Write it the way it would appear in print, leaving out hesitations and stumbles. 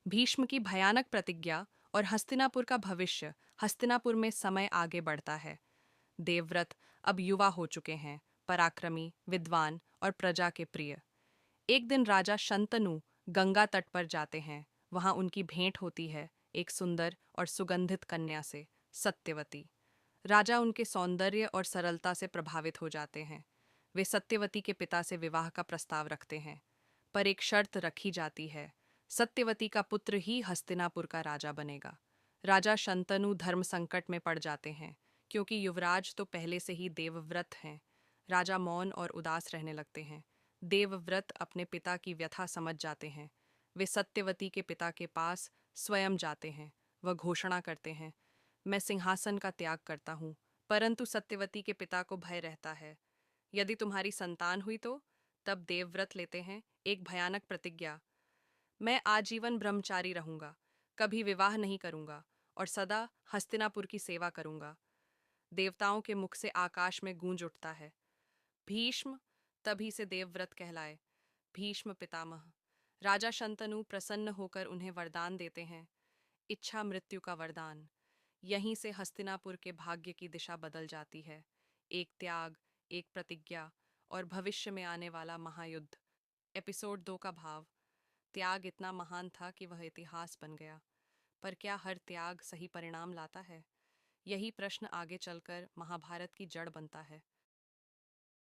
भीष्म की भयानक प्रतिज्ञा और हस्तिनापुर का भविष्य। हस्तिनापुर में समय आगे बढ़ता है। देवव्रत अब युवा हो चुके हैं, पराक्रमी, विद्वान और प्रजा के प्रिय। एक दिन राजा शंतनु गंगा तट पर जाते हैं। वहां उनकी भेंट होती है एक सुंदर और सुगंधित कन्या से, सत्यवती। राजा उनके सौंदर्य और सरलता से प्रभावित हो जाते हैं। वे सत्यवती के पिता से विवाह का प्रस्ताव रखते हैं, पर एक शर्त रखी जाती है। सत्यवती का पुत्र ही हस्तिनापुर का राजा बनेगा। राजा शंतनु धर्म संकट में पड़ जाते हैं, क्योंकि युवराज तो पहले से ही देवव्रत हैं। राजा मौन और उदास रहने लगते हैं। देवव्रत अपने पिता की व्यथा समझ जाते हैं। वे सत्यवती के पिता के पास स्वयं जाते हैं। वह घोषणा करते हैं, मैं सिंहासन का त्याग करता हूँ। परंतु सत्यवती के पिता को भय रहता है। यदि तुम्हारी संतान हुई तो? तब देवव्रत लेते हैं एक भयानक प्रतिज्ञा, मैं आजीवन ब्रह्मचारी रहूंगा, कभी विवाह नहीं करूंगा और सदा हस्तिनापुर की सेवा करूंगा। देवताओं के मुख से आकाश में गूंज उठता है, भीष्म। तभी से देवव्रत कहलाए भीष्म पितामह। राजा शंतनु प्रसन्न होकर उन्हें वरदान देते हैं, इच्छा मृत्यु का वरदान। यहीं से हस्तिनापुर के भाग्य की दिशा बदल जाती है। एक त्याग, एक प्रतिज्ञा और भविष्य में आने वाला महायुद्ध। एपिसोड 2 का भाव। त्याग इतना महान था कि वह इतिहास बन गया। पर क्या हर त्याग सही परिणाम लाता है? यही प्रश्न आगे चलकर महाभारत की जड़ बनता है।